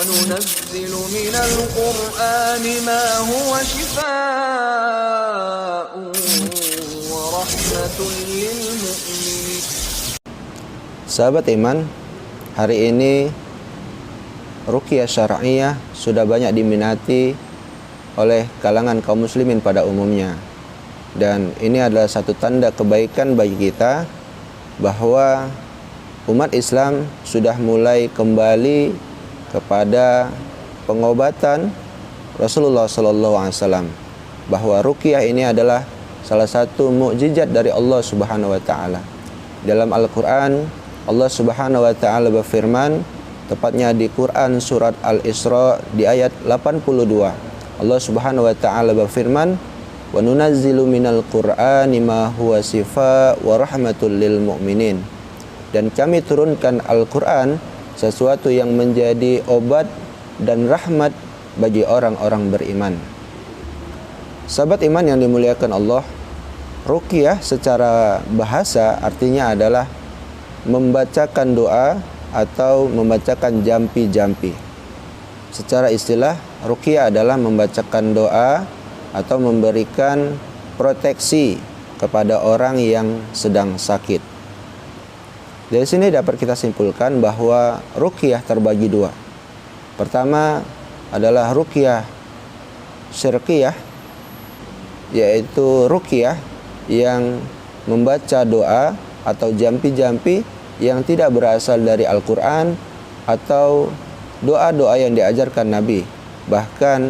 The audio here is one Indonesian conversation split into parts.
وَنُنَزِّلُ مِنَ الْقُرْآنِ مَا هُوَ شِفَاءٌ وَرَحْمَةٌ لِلْمُؤْمِنِينَ. Sahabat iman, hari ini ruqyah syar'iyah sudah banyak diminati oleh kalangan kaum muslimin pada umumnya. Dan ini adalah satu tanda kebaikan bagi kita bahwa umat Islam sudah mulai kembali kepada pengobatan Rasulullah SAW, bahwa ruqyah ini adalah salah satu mukjizat dari Allah Subhanahu wa taala. Dalam Al-Qur'an, Allah Subhanahu wa taala berfirman, tepatnya di Quran surat Al-Isra di ayat 82. Allah Subhanahu wa taala berfirman, "Wa nunazzilu minal Qur'ani ma huwa shifaa wa rahmatul lil mu'minin." Dan kami turunkan Al-Qur'an sesuatu yang menjadi obat dan rahmat bagi orang-orang beriman. Sahabat iman yang dimuliakan Allah, ruqyah secara bahasa artinya adalah membacakan doa atau membacakan jampi-jampi. Secara istilah, ruqyah adalah membacakan doa atau memberikan proteksi kepada orang yang sedang sakit. Dari sini dapat kita simpulkan bahwa ruqyah terbagi dua. Pertama adalah ruqyah syirkiyah, yaitu ruqyah yang membaca doa atau jampi-jampi yang tidak berasal dari Al-Quran atau doa-doa yang diajarkan Nabi. Bahkan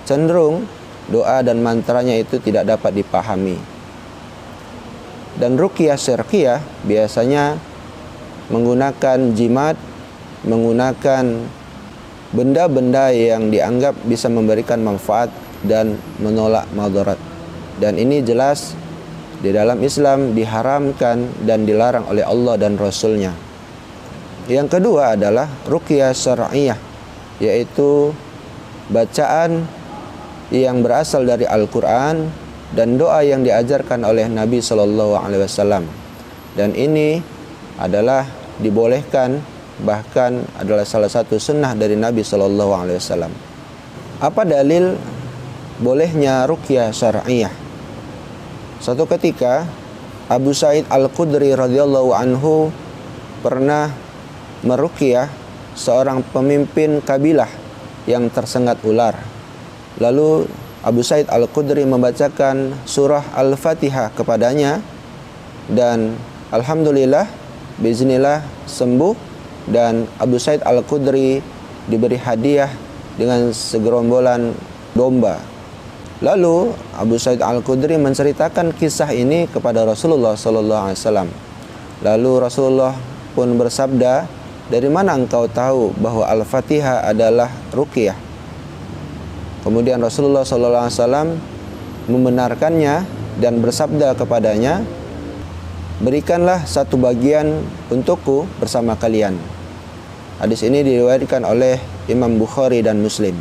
cenderung doa dan mantranya itu tidak dapat dipahami. Dan ruqyah syirkiyah biasanya menggunakan jimat, menggunakan benda-benda yang dianggap bisa memberikan manfaat dan menolak madarat. Dan ini jelas di dalam Islam diharamkan dan dilarang oleh Allah dan Rasul-Nya. Yang kedua adalah ruqyah syar'iyah, yaitu bacaan yang berasal dari Al-Quran dan doa yang diajarkan oleh Nabi SAW. Dan ini adalah dibolehkan, bahkan adalah salah satu sunnah dari Nabi SAW. Apa dalil bolehnya ruqyah syar'iyah? Suatu ketika Abu Sa'id Al-Khudri radhiyallahu anhu pernah meruqyah seorang pemimpin kabilah yang tersengat ular. Lalu Abu Sa'id Al-Khudri membacakan surah Al-Fatihah kepadanya, dan alhamdulillah biiznillah sembuh, dan Abu Sa'id Al-Khudri diberi hadiah dengan segerombolan domba. Lalu Abu Sa'id Al-Khudri menceritakan kisah ini kepada Rasulullah SAW. Lalu Rasulullah pun bersabda, "Dari mana engkau tahu bahwa Al-Fatihah adalah ruqyah?" Kemudian Rasulullah SAW membenarkannya dan bersabda kepadanya, "Berikanlah satu bagian untukku bersama kalian." Hadis ini diriwayatkan oleh Imam Bukhari dan Muslim.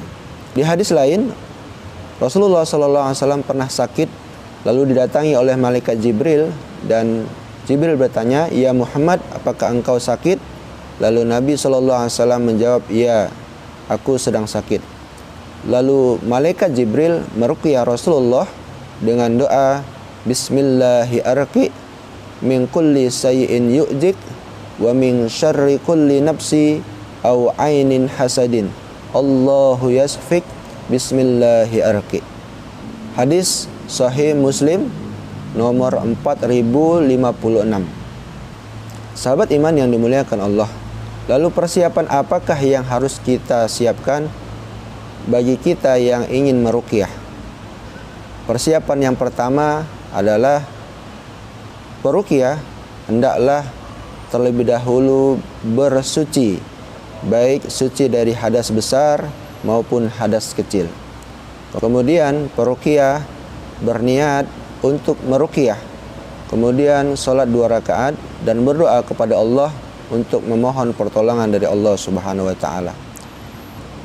Di hadis lain, Rasulullah SAW pernah sakit, lalu didatangi oleh malaikat Jibril, dan Jibril bertanya, "Ya Muhammad, apakah engkau sakit?" Lalu Nabi SAW menjawab, "Ya, aku sedang sakit." Lalu malaikat Jibril meruqyah Rasulullah dengan doa, "Bismillahirrahmanirrahim, min kulli sayyin yu'dik wa min syarri kulli nafsi aw ainin hasadin, Allahu yasfik, bismillahirrahmanirrahim." Hadis Sahih Muslim nomor 4056. Sahabat iman yang dimuliakan Allah, lalu persiapan apakah yang harus kita siapkan bagi kita yang ingin meruqyah? Persiapan yang pertama adalah peruqyah hendaklah terlebih dahulu bersuci, baik suci dari hadas besar maupun hadas kecil. Kemudian peruqyah berniat untuk meruqyah. Kemudian sholat 2 rakaat dan berdoa kepada Allah untuk memohon pertolongan dari Allah Subhanahu wa taala.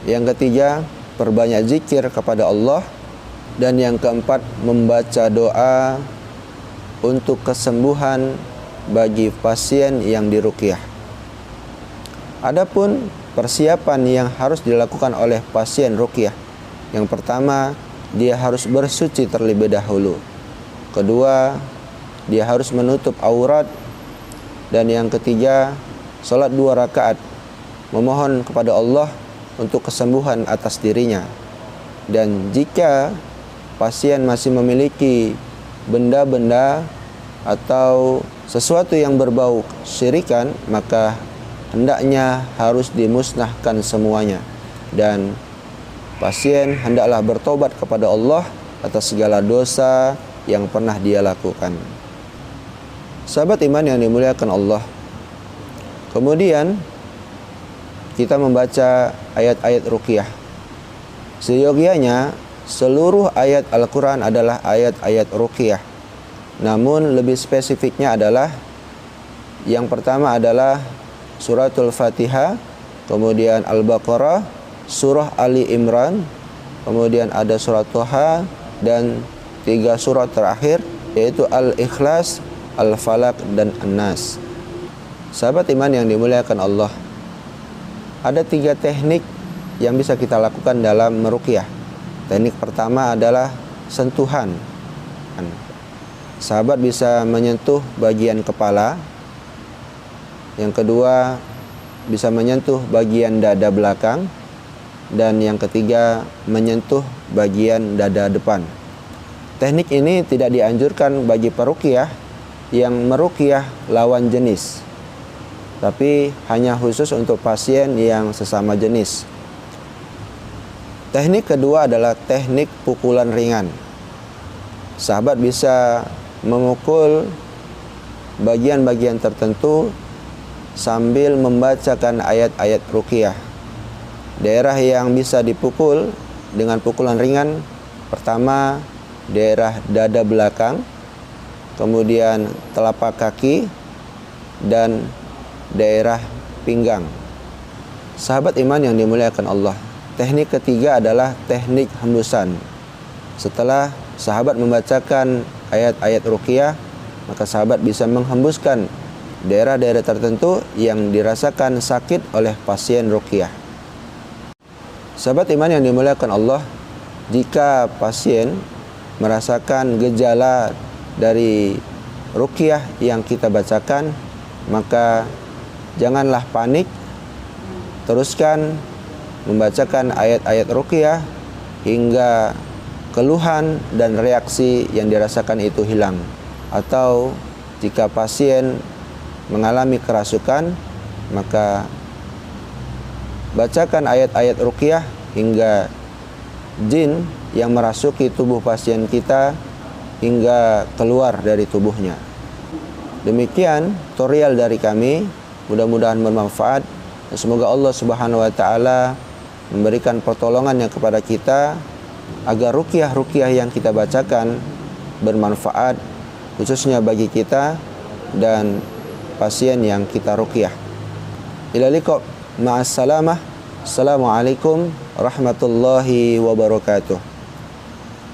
Yang ketiga, perbanyak zikir kepada Allah. Dan yang keempat, membaca doa untuk kesembuhan bagi pasien yang diruqyah. Adapun persiapan yang harus dilakukan oleh pasien ruqyah. Yang pertama, dia harus bersuci terlebih dahulu. Kedua, dia harus menutup aurat. Dan yang ketiga, salat 2 rakaat, memohon kepada Allah untuk kesembuhan atas dirinya. Dan jika pasien masih memiliki benda-benda atau sesuatu yang berbau syirikan, maka hendaknya harus dimusnahkan semuanya. Dan pasien hendaklah bertobat kepada Allah atas segala dosa yang pernah dia lakukan. Sahabat iman yang dimuliakan Allah, kemudian kita membaca ayat-ayat ruqyah. Seyogianya seluruh ayat Al-Quran adalah ayat-ayat ruqyah. Namun lebih spesifiknya adalah yang pertama adalah suratul Fatihah, kemudian Al-Baqarah, surah Ali Imran, kemudian ada surat Thaha, dan 3 surat terakhir yaitu Al-Ikhlas, Al-Falaq, dan An-Nas. Sahabat iman yang dimuliakan Allah, ada 3 teknik yang bisa kita lakukan dalam meruqyah. Teknik pertama adalah sentuhan. Sahabat bisa menyentuh bagian kepala. Yang kedua, bisa menyentuh bagian dada belakang. Dan yang ketiga, menyentuh bagian dada depan. Teknik ini tidak dianjurkan bagi peruqyah yang meruqyah lawan jenis, tapi hanya khusus untuk pasien yang sesama jenis. Teknik kedua adalah teknik pukulan ringan. Sahabat bisa memukul bagian-bagian tertentu sambil membacakan ayat-ayat ruqyah. Daerah yang bisa dipukul dengan pukulan ringan, pertama daerah dada belakang, kemudian telapak kaki, dan daerah pinggang. Sahabat iman yang dimuliakan Allah, teknik ketiga adalah teknik hembusan. Setelah sahabat membacakan ayat-ayat ruqyah, maka sahabat bisa menghembuskan daerah-daerah tertentu yang dirasakan sakit oleh pasien ruqyah. Sahabat iman yang dimuliakan Allah, jika pasien merasakan gejala dari ruqyah yang kita bacakan, maka janganlah panik. Teruskan membacakan ayat-ayat ruqyah hingga keluhan dan reaksi yang dirasakan itu hilang. Atau jika pasien mengalami kerasukan, maka bacakan ayat-ayat ruqyah hingga jin yang merasuki tubuh pasien kita hingga keluar dari tubuhnya. Demikian tutorial dari kami, mudah-mudahan bermanfaat. Semoga Allah Subhanahu wa taala memberikan pertolongannya kepada kita agar ruqyah-ruqyah yang kita bacakan bermanfaat khususnya bagi kita dan pasien yang kita ruqyah. Ila liqa, ma'as salamah. Assalamualaikum warahmatullahi wabarakatuh.